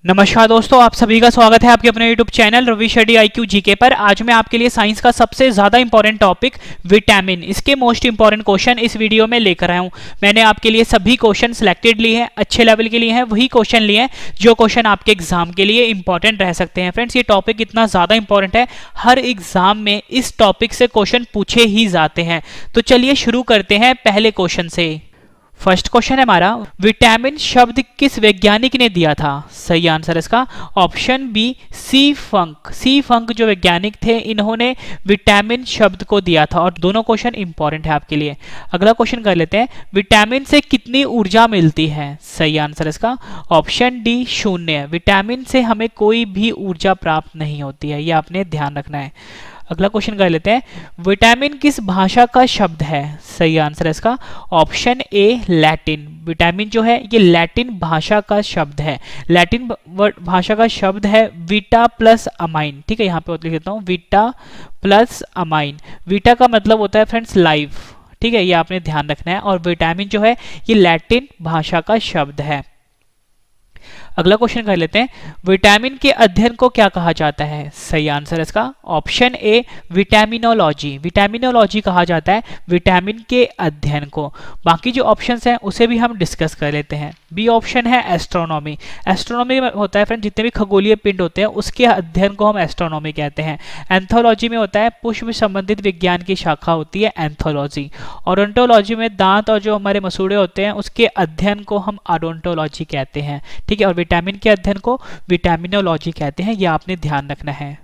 नमस्कार दोस्तों, आप सभी का स्वागत है आपके अपने YouTube channel Ravi Shetty IQ GK पर। आज मैं आपके लिए साइंस का सबसे ज़्यादा इंपॉर्टेंट टॉपिक विटामिन, इसके मोस्ट इंपॉर्टेंट क्वेश्चन इस वीडियो में लेकर आया हूँ। मैंने आपके लिए सभी क्वेश्चन सिलेक्टेड लिए हैं, अच्छे लेवल के लिए हैं, वही क्वेश्चन लिए हैं जो क्वेश्चन आपके एग्जाम के लिए इंपॉर्टेंट रह सकते हैं। फ्रेंड्स, ये टॉपिक इतना ज़्यादा इंपॉर्टेंट है, हर एग्जाम में इस टॉपिक से क्वेश्चन पूछे ही जाते हैं। तो चलिए शुरू करते हैं पहले क्वेश्चन से। फर्स्ट क्वेश्चन है हमारा, विटामिन शब्द किस वैज्ञानिक ने दिया था? सही आंसर इसका ऑप्शन बी सी फंक। सी फंक जो वैज्ञानिक थे, इन्होंने विटामिन शब्द को दिया था। और दोनों क्वेश्चन इंपॉर्टेंट है आपके लिए। अगला क्वेश्चन कर लेते हैं, विटामिन से कितनी ऊर्जा मिलती है? सही आंसर इसका ऑप्शन डी शून्य। विटामिन से हमें कोई भी ऊर्जा प्राप्त नहीं होती है, यह आपने ध्यान रखना है। अगला क्वेश्चन कर लेते हैं, विटामिन किस भाषा का शब्द है? सही आंसर है इसका ऑप्शन ए लैटिन। विटामिन जो है ये लैटिन भाषा का शब्द है। लैटिन भाषा का शब्द है वीटा प्लस अमाइन। ठीक है, यहाँ पे लिख देता हूँ वीटा प्लस अमाइन। वीटा का मतलब होता है फ्रेंड्स लाइफ। ठीक है, ये आपने ध्यान रखना है। और विटामिन जो है ये लैटिन भाषा का शब्द है। अगला क्वेश्चन कर लेते हैं, विटामिन के अध्ययन को क्या कहा जाता है? सही आंसर इसका ऑप्शन ए विटामिनोलॉजी। विटामिनोलॉजी कहा जाता है विटामिन के अध्ययन को। बाकी जो ऑप्शंस हैं उसे भी हम डिस्कस कर लेते हैं। बी ऑप्शन है एस्ट्रोनॉमी। एस्ट्रोनॉमी में होता है फ्रेंड जितने भी खगोलीय पिंड होते हैं उसके अध्ययन को हम एस्ट्रोनॉमी कहते हैं। एंथोलॉजी में होता है पुष्प संबंधित विज्ञान की शाखा होती है एंथोलॉजी। ओडोंटोलॉजी में दांत और जो हमारे मसूड़े होते हैं उसके अध्ययन को हम ओडोंटोलॉजी कहते हैं। ठीक है, और विटामिन के अध्ययन को विटामिनोलॉजी कहते हैं, यह आपने ध्यान रखना है।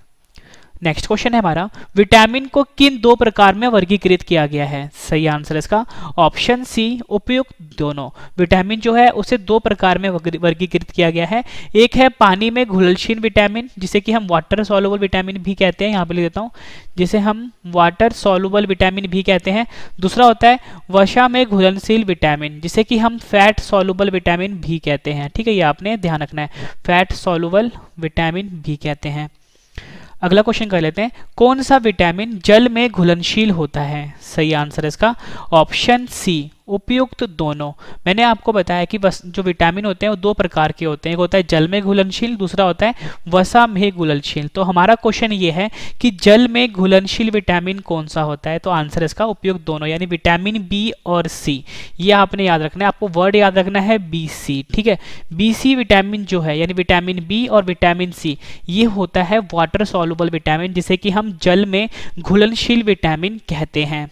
नेक्स्ट क्वेश्चन है हमारा, विटामिन को किन दो प्रकार में वर्गीकृत किया गया है? सही आंसर इसका ऑप्शन सी उपयुक्त दोनों। विटामिन जो है उसे दो प्रकार में वर्गीकृत किया गया है। एक है पानी में घुलनशील विटामिन, जिसे कि हम वाटर सॉल्युबल विटामिन भी कहते हैं, यहाँ पे लिख देता हूँ, जिसे हम वाटर सॉल्युबल विटामिन भी कहते हैं। दूसरा होता है वसा में घुलनशील विटामिन, जिसे कि हम फैट सॉल्युबल विटामिन भी कहते हैं। ठीक है, ये आपने ध्यान रखना है, फैट सॉल्युबल विटामिन भी कहते हैं। अगला क्वेश्चन कर लेते हैं, कौन सा विटामिन जल में घुलनशील होता है? सही आंसर इसका ऑप्शन सी उपयुक्त दोनों। मैंने आपको बताया कि जो विटामिन होते हैं वो दो प्रकार के होते हैं, एक होता है जल में घुलनशील, दूसरा होता है वसा में घुलनशील। तो हमारा क्वेश्चन ये है कि जल में घुलनशील विटामिन कौन सा होता है? तो आंसर इसका उपयुक्त दोनों, यानी विटामिन बी और सी। ये आपने याद रखना है, आपको वर्ड याद रखना है BC। ठीक है, BC विटामिन जो है यानी विटामिन बी और विटामिन सी, ये होता है वाटर सॉल्युबल विटामिन, जिसे कि हम जल में घुलनशील विटामिन कहते हैं।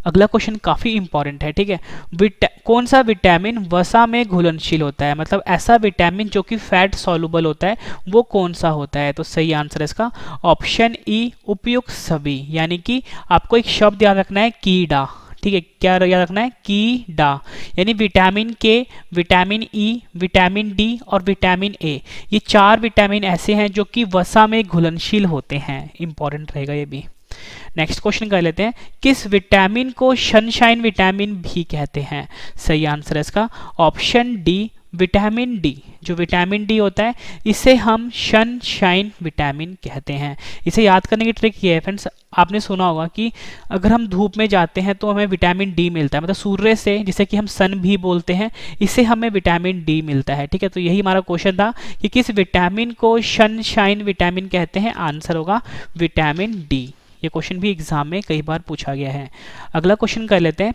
अगला क्वेश्चन काफी इंपॉर्टेंट है। ठीक है, कौन सा विटामिन वसा में घुलनशील होता है? मतलब ऐसा विटामिन जो कि फैट सॉल्युबल होता है, वो कौन सा होता है? तो सही आंसर इसका ऑप्शन ई उपयुक्त सभी। यानी कि आपको एक शब्द याद रखना है कीड़ा। ठीक है, क्या याद रखना है? कीड़ा। यानी विटामिन के, विटामिन ई, विटामिन डी और विटामिन ए, ये चार विटामिन ऐसे हैं जो कि वसा में घुलनशील होते हैं। इंपॉर्टेंट रहेगा ये भी। नेक्स्ट क्वेश्चन कर लेते हैं, किस विटामिन को सनशाइन विटामिन भी कहते हैं? सही आंसर है इसका ऑप्शन डी विटामिन डी। जो विटामिन डी होता है इसे हम सनशाइन विटामिन कहते हैं। इसे याद करने की ट्रिक ये है फ्रेंड्स, आपने सुना होगा कि अगर हम धूप में जाते हैं तो हमें विटामिन डी मिलता है, मतलब सूर्य से, जिसे कि हम सन भी बोलते हैं, इससे हमें विटामिन डी मिलता है। ठीक है, तो यही हमारा क्वेश्चन था कि किस विटामिन को सनशाइन विटामिन कहते हैं? आंसर होगा विटामिन डी। ये क्वेश्चन भी एग्जाम में कई बार पूछा गया है। अगला क्वेश्चन कर लेते हैं,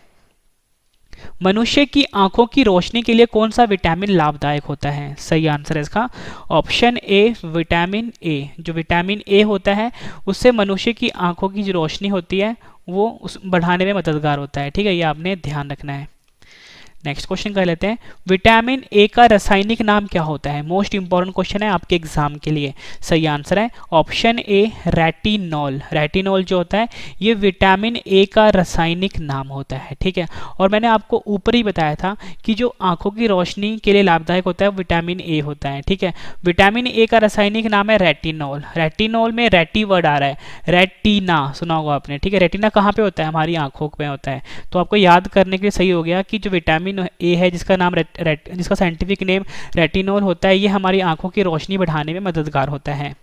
मनुष्य की आंखों की रोशनी के लिए कौन सा विटामिन लाभदायक होता है? सही आंसर है इसका ऑप्शन ए विटामिन ए। जो विटामिन ए होता है उससे मनुष्य की आंखों की जो रोशनी होती है वो बढ़ाने में मददगार होता है। ठीक है, ये आपने ध्यान रखना है। नेक्स्ट क्वेश्चन कर लेते हैं, विटामिन ए का रासायनिक नाम क्या होता है? मोस्ट इंपॉर्टेंट क्वेश्चन है आपके एग्जाम के लिए। सही आंसर है ऑप्शन ए रेटिनॉल। रेटिनॉल जो होता है ये विटामिन ए का रासायनिक नाम होता है। ठीक है, और मैंने आपको ऊपर ही बताया था कि जो आंखों की रोशनी के लिए लाभदायक होता है विटामिन ए होता है। ठीक है, विटामिन ए का रासायनिक नाम है रेटिनॉल। रेटिनॉल में रेटी वर्ड आ रहा है, रेटिना सुना होगा आपने। ठीक है, रेटिना कहाँ पे होता है? हमारी आंखों पे होता है। तो आपको याद करने के लिए सही हो गया कि जो विटामिन ए है जिसका नाम जिसका साइंटिफिक नेम रेटिनॉल होता है, ये हमारी आंखों की रोशनी बढ़ाने में मददगार होता है।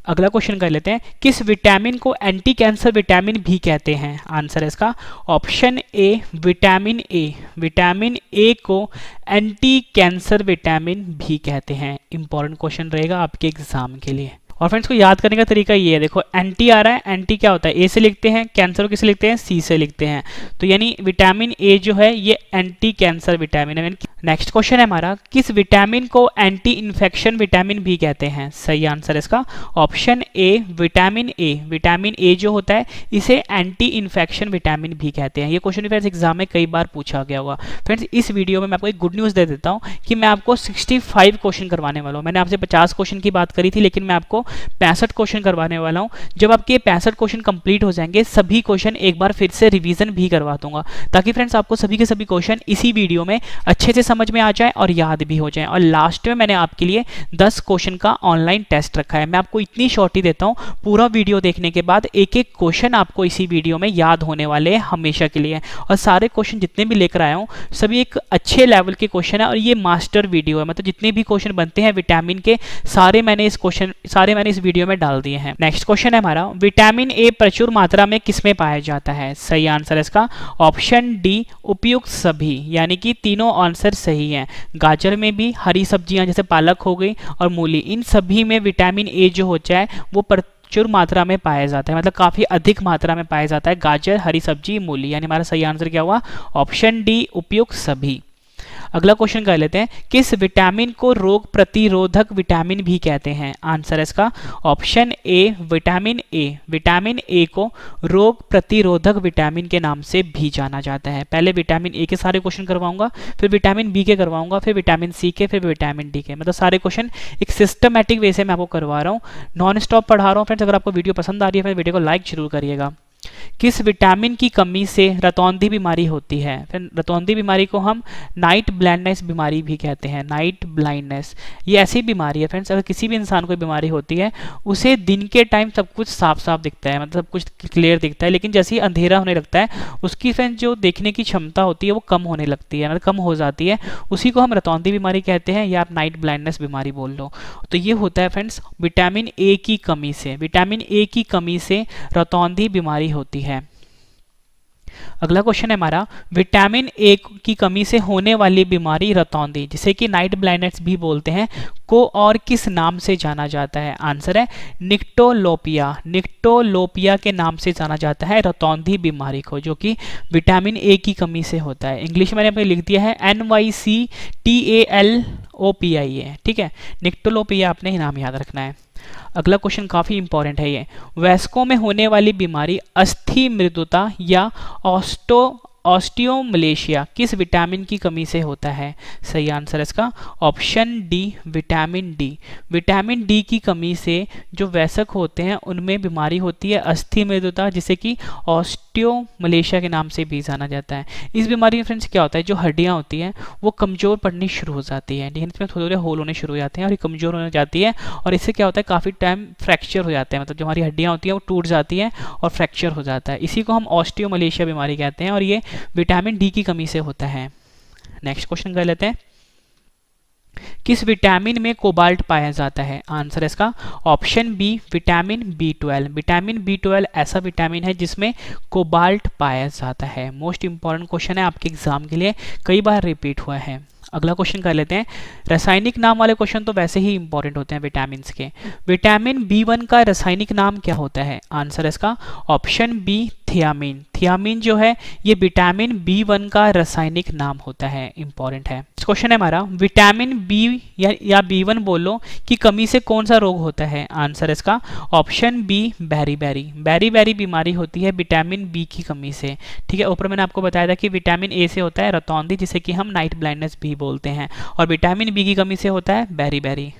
अगला क्वेश्चन कर लेते हैं, किस विटामिन को एंटी कैंसर विटामिन भी कहते हैं? आंसर है इसका option A vitamin A. Vitamin A को एंटी कैंसर विटामिन भी कहते हैं। इंपॉर्टेंट क्वेश्चन रहेगा आपके एग्जाम के लिए। और फ्रेंड्स को याद करने का तरीका ये है, देखो एंटी आ रहा है, एंटी क्या होता है? ए से लिखते हैं, कैंसर को किसे लिखते हैं? सी से लिखते हैं। तो यानी विटामिन ए जो है ये एंटी कैंसर विटामिन है। नेक्स्ट क्वेश्चन है हमारा, किस विटामिन को एंटी इन्फेक्शन विटामिन भी कहते हैं? सही आंसर है इसका option A vitamin A. Vitamin A जो होता है इसे एंटी इन्फेक्शन विटामिन भी कहते हैं। ये क्वेश्चन फ्रेंड्स एग्जाम में कई बार पूछा गया होगा। फ्रेंड्स इस वीडियो में मैं आपको एक गुड न्यूज़ दे देता हूँ कि मैं आपको 65 क्वेश्चन करवाने वाला हूँ। मैंने आपसे 50 क्वेश्चन की बात करी थी, लेकिन मैं आपको 65 क्वेश्चन करवाने वाला हूँ। जब आपके 65 क्वेश्चन कंप्लीट हो जाएंगे, सभी क्वेश्चन एक बार फिर से रिवीजन भी करवा दूंगा, ताकि फ्रेंड्स आपको सभी के सभी क्वेश्चन इसी वीडियो में अच्छे से समझ में आ जाए और याद भी हो जाए। और लास्ट में मैंने आपके लिए 10 क्वेश्चन का ऑनलाइन टेस्ट रखा है। मैं आपको इतनी शॉर्टी देता हूँ, पूरा वीडियो देखने के बाद एक एक क्वेश्चन आपको इसी वीडियो में याद होने वाले हैं हमेशा के लिए। और सारे क्वेश्चन जितने भी लेकर आया हूँ सभी एक अच्छे लेवल के क्वेश्चन है, और ये मास्टर वीडियो है। मतलब जितने भी क्वेश्चन बनते हैं विटामिन के सारे मैंने इस वीडियो में डाल दिए हैं। नेक्स्ट क्वेश्चन है हमारा, विटामिन ए प्रचुर मात्रा में किसमें पाया जाता है? सही आंसर है इसका ऑप्शन डी उपयुक्त सभी। यानी कि तीनों आंसर सही हैं। गाजर में भी, हरी सब्जियां जैसे पालक हो गई और मूली, इन सभी में विटामिन ए जो होता है वो प्रचुर मात्रा में पाया जाता है। मतलब काफी अधिक मात्रा में पाया जाता है। गाजर, हरी सब्जी, मूली, यानी हमारा सही आंसर क्या हुआ? ऑप्शन डी उपयुक्त सभी। अगला क्वेश्चन कर लेते हैं, किस विटामिन को रोग प्रतिरोधक विटामिन भी कहते हैं? आंसर है इसका option A vitamin A. Vitamin A को रोग प्रतिरोधक विटामिन के नाम से भी जाना जाता है। पहले विटामिन ए के सारे क्वेश्चन करवाऊंगा, फिर विटामिन बी के करवाऊंगा, फिर विटामिन सी के, फिर विटामिन डी के। मतलब सारे क्वेश्चन एक सिस्टमैटिक वे से मैं आपको करवा रहा हूँ, नॉन स्टॉप पढ़ा रहा हूँ। फ्रेंड्स अगर आपको वीडियो पसंद आ रही है फिर वीडियो को लाइक जरूर करिएगा। किस विटामिन की कमी से रतौंधी बीमारी होती है? फिर रतौंधी बीमारी को हम नाइट ब्लाइंडनेस बीमारी भी कहते हैं। नाइट ब्लाइंडनेस ये ऐसी बीमारी है फ्रेंड्स, अगर किसी भी इंसान को बीमारी होती है उसे दिन के टाइम सब कुछ साफ साफ दिखता है, मतलब सब कुछ क्लियर दिखता है, लेकिन जैसे ही अंधेरा होने लगता है उसकी फ्रेंड्स जो देखने की क्षमता होती है वो कम होने लगती है, मतलब कम हो जाती है। उसी को हम रतौंधी बीमारी कहते हैं, या आप नाइट ब्लाइंडनेस बीमारी बोल लो। तो ये होता है फ्रेंड्स विटामिन ए की कमी से। विटामिन ए की कमी से रतौंधी बीमारी होती है। अगला क्वेश्चन है हमारा, विटामिन ए की कमी से होने वाली बीमारी रतौंधी, जिसे कि नाइट ब्लाइंडनेस भी बोलते हैं, को और किस नाम से जाना जाता है? आंसर है निक्टोलोपिया। निक्टोलोपिया के नाम से जाना जाता है रतौंधी बीमारी को, जो कि विटामिन ए की कमी से होता है। इंग्लिश में मैंने लिख दिया है NYCTALOPIA। ठीक है, निक्टोलोपिया आपने नाम याद रखना है। अगला क्वेश्चन काफी इंपॉर्टेंट है ये, वयस्कों में होने वाली बीमारी अस्थि मृदुता या ऑस्टियोमलेशिया किस विटामिन की कमी से होता है? सही आंसर है इसका option D vitamin D. Vitamin D की कमी से जो वयस्क होते हैं उनमें बीमारी होती है अस्थि मृदुता, जिसे कि ऑस्टियोमलेशिया के नाम से भी जाना जाता है। इस बीमारी में फ्रेंड्स क्या होता है, जो हड्डियां होती हैं वो कमजोर पड़नी शुरू हो जाती है, इसमें थोड़े थोड़े होल होने शुरू हो जाते हैं और ये कमजोर होने जाती है, और इससे क्या होता है काफी टाइम फ्रैक्चर हो जाते हैं, मतलब जो हमारी हड्डियां होती हैं वो टूट जाती हैं और फ्रैक्चर हो जाता है। इसी को हम ऑस्टियोमलेशिया बीमारी कहते हैं, और ये विटामिन डी की कमी से होता है। नेक्स्ट क्वेश्चन कर लेते हैं, किस विटामिन में कोबाल्ट पाया जाता है? आंसर है इसका option B vitamin B12। Vitamin B12 ऐसा विटामिन है जिसमें कोबाल्ट पाया जाता है। मोस्ट इंपॉर्टेंट क्वेश्चन है आपके एग्जाम के लिए, कई बार रिपीट हुआ है। अगला क्वेश्चन कर लेते हैं, रासायनिक नाम वाले क्वेश्चन तो वैसे ही इंपॉर्टेंट होते हैं विटामिन के। विटामिन B1 का रासायनिक नाम क्या होता है? आंसर है इसका ऑप्शन बी थियामिन। थियामिन जो है ये विटामिन B1 का रासायनिक नाम होता है, इंपॉर्टेंट है। क्वेश्चन है हमारा, विटामिन बी या B1 बोलो की कमी से कौन सा रोग होता है? आंसर इसका ऑप्शन बी बेरी-बेरी। बेरी-बेरी बीमारी होती है विटामिन बी की कमी से। ठीक है, ऊपर मैंने आपको बताया था कि विटामिन ए से होता है रतौंधी, जिसे कि हम नाइट ब्लाइंडनेस भी बोलते हैं, और विटामिन बी की कमी से होता है बेरी-बेरी।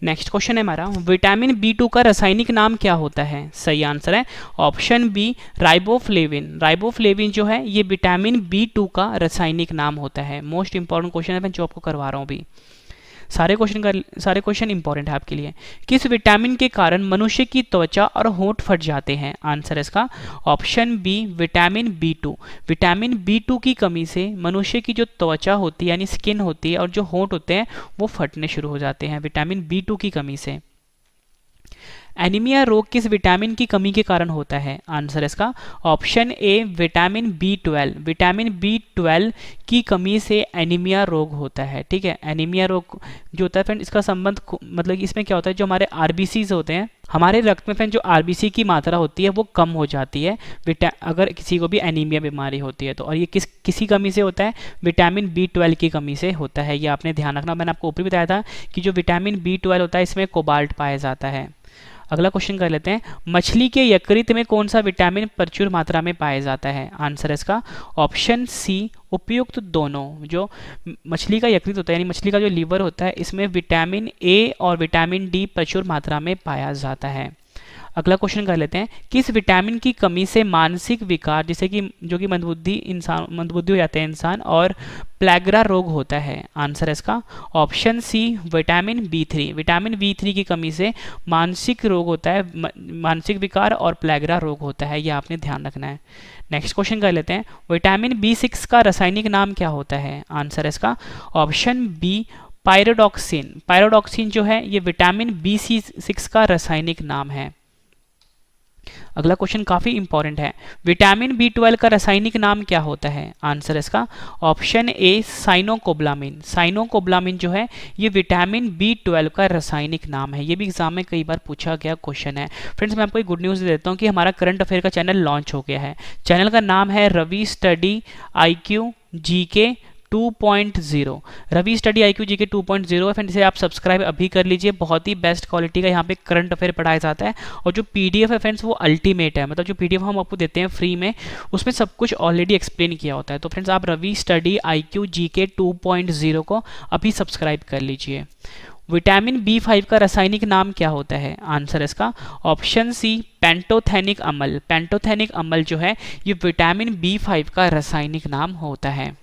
नेक्स्ट क्वेश्चन है हमारा, विटामिन B2 का रासायनिक नाम क्या होता है? सही आंसर है ऑप्शन बी राइबोफ्लेविन। राइबोफ्लेविन जो है ये विटामिन B2 का रासायनिक नाम होता है। मोस्ट इंपॉर्टेंट क्वेश्चन है, मैं जो आपको करवा रहा हूँ अभी। सारे क्वेश्चन इंपॉर्टेंट है आपके लिए। किस विटामिन के कारण मनुष्य की त्वचा और होंठ फट जाते हैं? आंसर इसका option B vitamin B2। Vitamin B2 की कमी से मनुष्य की जो त्वचा होती है यानी स्किन होती है और जो होंठ होते हैं वो फटने शुरू हो जाते हैं विटामिन B2 की कमी से। एनीमिया रोग किस विटामिन की कमी के कारण होता है? आंसर इसका option A vitamin B12। Vitamin B12 की कमी से एनीमिया रोग होता है। ठीक है, एनीमिया रोग जो होता है फ्रेंड, इसका संबंध मतलब इसमें क्या होता है, जो हमारे आरबीसीज होते हैं, हमारे रक्त में फ्रेंड जो आरबीसी की मात्रा होती है वो कम हो जाती है अगर किसी को भी एनीमिया बीमारी होती है तो। और ये किसी कमी से होता है? विटामिन B12 की कमी से होता है। ये आपने ध्यान रखना। मैंने आपको ऊपर बताया था कि जो विटामिन B12 होता है इसमें कोबाल्ट पाया जाता है। अगला क्वेश्चन कर लेते हैं, मछली के यकृत में कौन सा विटामिन प्रचुर मात्रा में पाया जाता है? आंसर इसका ऑप्शन सी उपयुक्त दोनों। जो मछली का यकृत होता है यानी मछली का जो लीवर होता है, इसमें विटामिन ए और विटामिन डी प्रचुर मात्रा में पाया जाता है। अगला क्वेश्चन कर लेते हैं, किस विटामिन की कमी से मानसिक विकार जैसे कि जो कि मंदबुद्धि हो जाते हैं इंसान और प्लेगरा रोग होता है? आंसर है इसका option C vitamin B3। Vitamin B3 की कमी से मानसिक रोग होता है, मानसिक विकार और प्लेगरा रोग होता है। ये आपने ध्यान रखना है। नेक्स्ट क्वेश्चन कर लेते हैं, विटामिन B6 का रासायनिक नाम क्या होता है? आंसर है इसका ऑप्शन बी पायरोडॉक्सिन। पायरोडॉक्सिन जो है ये विटामिन B6 का रासायनिक नाम है। अगला क्वेश्चन काफी इंपॉर्टेंट है, विटामिन B12 का रासायनिक नाम क्या होता है? आंसर इसका ऑप्शन ए साइनोकोब्लामिन। साइनोकोब्लामिन जो है ये विटामिन B12 का रासायनिक नाम है। ये भी एग्जाम में कई बार पूछा गया क्वेश्चन है। फ्रेंड्स मैं आपको एक गुड न्यूज़ दे देता हूँ कि हमारा करंट अफेयर का चैनल लॉन्च हो गया है। चैनल का नाम है Ravi study IQ GK 2.0। Ravi study IQ GK 2.0 है फ्रेंड, इसे आप सब्सक्राइब अभी कर लीजिए। बहुत ही बेस्ट क्वालिटी का यहाँ पे करंट अफेयर पढ़ाया जाता है और जो PDF है फ्रेंड्स वो अल्टीमेट है। मतलब जो PDF हम आपको देते हैं फ्री में, उसमें सब कुछ ऑलरेडी एक्सप्लेन किया होता है। तो फ्रेंड्स आप रवि स्टडी IQ GK 2.0 को अभी सब्सक्राइब कर लीजिए। विटामिन B5 का रासायनिक नाम क्या होता है? आंसर इसका ऑप्शन सी पेंटोथेनिक अम्ल। पेंटोथेनिक अम्ल जो है ये विटामिन B5 का रासायनिक नाम होता है।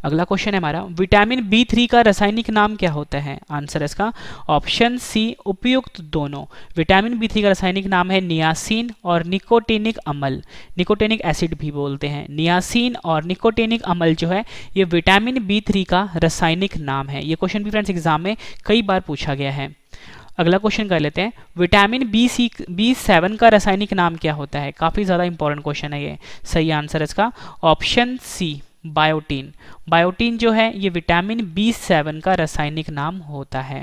अगला क्वेश्चन है हमारा, विटामिन B3 का रासायनिक नाम क्या होता है? आंसर इसका ऑप्शन सी उपयुक्त दोनों। विटामिन B3 का रासायनिक नाम है नियासिन और निकोटिनिक अम्ल। निकोटिनिक एसिड भी बोलते हैं। नियासिन और निकोटिनिक अम्ल जो है ये विटामिन B3 का रासायनिक नाम है। ये क्वेश्चन भी फ्रेंड्स एग्जाम में कई बार पूछा गया है। अगला क्वेश्चन कर लेते हैं, विटामिन B7 का रासायनिक नाम क्या होता है? काफी ज्यादा इंपॉर्टेंट क्वेश्चन है ये। सही आंसर इसका ऑप्शन सी बायोटीन। बायोटीन जो है ये विटामिन B7 का रासायनिक नाम होता है।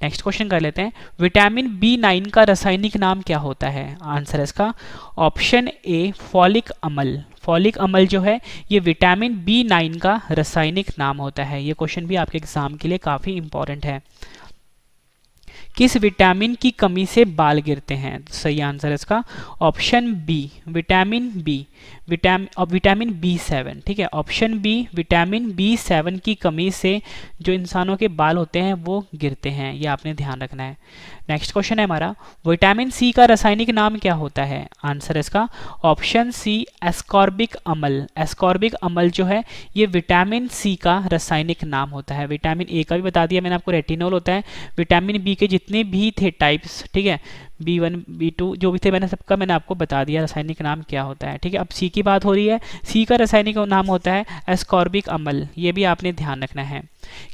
नेक्स्ट क्वेश्चन कर लेते हैं, विटामिन B9 का रासायनिक नाम क्या होता है? आंसर इसका ऑप्शन ए फॉलिक अम्ल। फॉलिक अम्ल जो है ये विटामिन B9 का रासायनिक नाम होता है। ये क्वेश्चन भी आपके एग्जाम के लिए काफी इंपॉर्टेंट है। किस विटामिन की कमी से बाल गिरते हैं? सही आंसर इसका option B vitamin B. Vitamin B7। ठीक है, ऑप्शन बी विटामिन B7 की कमी से जो इंसानों के बाल होते हैं वो गिरते हैं। ये आपने ध्यान रखना है। नेक्स्ट क्वेश्चन है हमारा, विटामिन सी का रासायनिक नाम क्या होता है? आंसर इसका ऑप्शन सी एस्कॉर्बिक अम्ल। एस्कॉर्बिक अम्ल जो है ये विटामिन सी का रासायनिक नाम होता है। विटामिन ए का भी बता दिया मैंने आपको, रेटिनोल होता है। विटामिन बी के जितने भी थे टाइप्स, ठीक है, B1 B2 जो भी थे मैंने सबका मैंने आपको बता दिया रासायनिक नाम क्या होता है। ठीक है, अब सी की बात हो रही है। सी का रासायनिक नाम होता है एस्कॉर्बिक अम्ल। ये भी आपने ध्यान रखना है।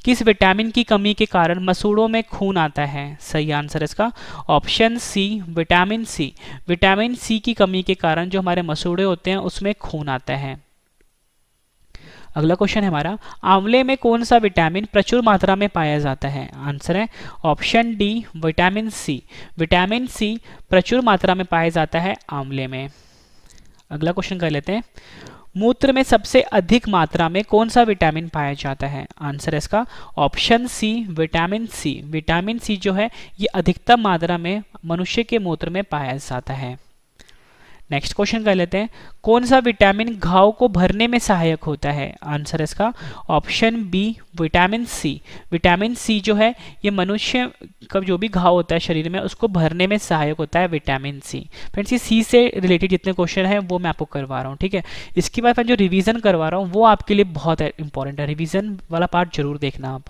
किस विटामिन की कमी के कारण मसूड़ों में खून आता है? सही आंसर इसका option C vitamin C. Vitamin C की कमी के कारण जो हमारे मसूड़े होते हैं उसमें खून आता है। अगला क्वेश्चन है हमारा, आंवले में कौन सा विटामिन प्रचुर मात्रा में पाया जाता है? आंसर है option D vitamin C. Vitamin C प्रचुर मात्रा में पाया जाता है आंवले में। अगला क्वेश्चन कर लेते हैं, मूत्र में सबसे अधिक मात्रा में कौन सा विटामिन पाया जाता है? आंसर है इसका option C vitamin C. Vitamin C जो है ये अधिकतम मात्रा में मनुष्य के मूत्र में पाया जाता है। नेक्स्ट क्वेश्चन कर लेते हैं, कौन सा विटामिन घाव को भरने में सहायक होता है? आंसर इसका option B vitamin C. Vitamin C जो है ये मनुष्य का जो भी घाव होता है शरीर में उसको भरने में सहायक होता है विटामिन सी। फ्रेंड्स ये सी से रिलेटेड जितने क्वेश्चन हैं वो मैं आपको करवा रहा हूँ। ठीक है, इसके बाद जो रिवीजन करवा रहा हूँ वो आपके लिए बहुत इंपॉर्टेंट है। रिवीजन वाला पार्ट जरूर देखना आप।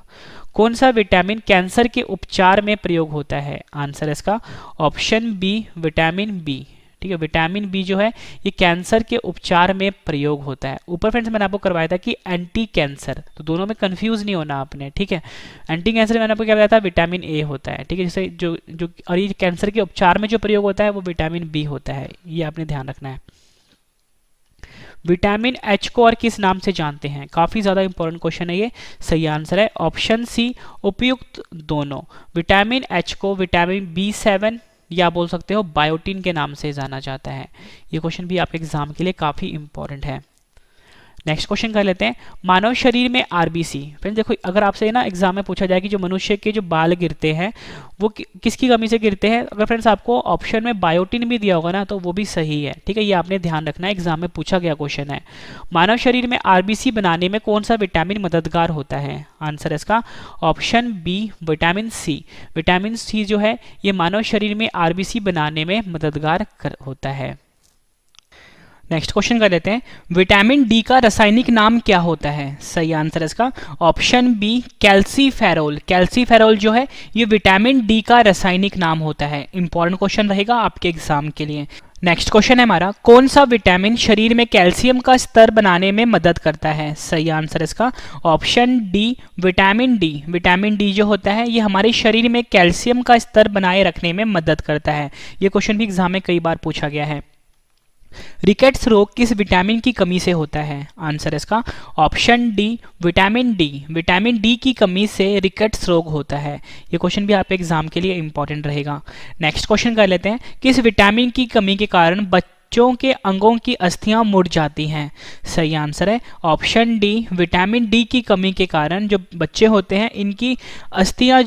कौन सा विटामिन कैंसर के उपचार में प्रयोग होता है? आंसर इसका ऑप्शन बी विटामिन बी। ठीक है। विटामिन बी जो है ये कैंसर के उपचार में प्रयोग होता है। ऊपर फ्रेंड्स मैंने आपको करवाया था कि एंटी कैंसर, तो दोनों में कंफ्यूज नहीं होना आपने, ठीक है। एंटी कैंसर मैंने आपको क्या बताया था, विटामिन ए होता है, ठीक है। जैसे जो जो और ये कैंसर के उपचार में जो प्रयोग होता है वो विटामिन बी होता है, ये आपने ध्यान रखना है। विटामिन एच को और किस नाम से जानते हैं, काफी ज्यादा इंपॉर्टेंट क्वेश्चन है ये। सही आंसर है ऑप्शन सी, उपयुक्त दोनों। विटामिन एच को विटामिन B7 या बोल सकते हो बायोटिन के नाम से जाना जाता है। ये क्वेश्चन भी आपके एग्जाम के लिए काफी इंपॉर्टेंट है। नेक्स्ट क्वेश्चन कर लेते हैं, मानव शरीर में आरबीसी। फ्रेंड्स देखो, अगर आपसे ना एग्जाम में पूछा जाए कि जो मनुष्य के जो बाल गिरते हैं वो किसकी कमी से गिरते हैं, अगर फ्रेंड्स आपको ऑप्शन में बायोटिन भी दिया होगा ना तो वो भी सही है, ठीक है। ये आपने ध्यान रखना है, एग्जाम में पूछा गया क्वेश्चन है। मानव शरीर में आरबीसी बनाने में कौन सा विटामिन मददगार होता है, आंसर है इसका option B, vitamin C. Vitamin C जो है ये मानव शरीर में आरबीसी बनाने में मददगार होता है। नेक्स्ट क्वेश्चन कर लेते हैं, विटामिन डी का रासायनिक नाम क्या होता है, सही आंसर है इसका ऑप्शन बी, कैल्सीफेरोल। कैल्सीफेरोल जो है ये विटामिन डी का रासायनिक नाम होता है। इंपॉर्टेंट क्वेश्चन रहेगा आपके एग्जाम के लिए। नेक्स्ट क्वेश्चन है हमारा, कौन सा विटामिन शरीर में कैल्शियम का स्तर बनाने में मदद करता है, सही आंसर है इसका option D, vitamin D. Vitamin D जो होता है ये हमारे शरीर में कैल्शियम का स्तर बनाए रखने में मदद करता है। ये क्वेश्चन भी एग्जाम में कई बार पूछा गया है। रिकेट्स रोग किस विटामिन की कमी से होता है, आंसर है इसका option D, vitamin D. Vitamin D की कमी से रिकेट्स रोग होता है। ये क्वेश्चन भी आपके एग्जाम के लिए इंपॉर्टेंट रहेगा। नेक्स्ट क्वेश्चन कर लेते हैं, किस विटामिन की कमी के कारण बच्चों के अंगों की अस्थियां मुड़ जाती हैं, सही आंसर है ऑप्शन डी, विटामिन डी की कमी के कारण जो बच्चे होते हैं इनकी अस्थियां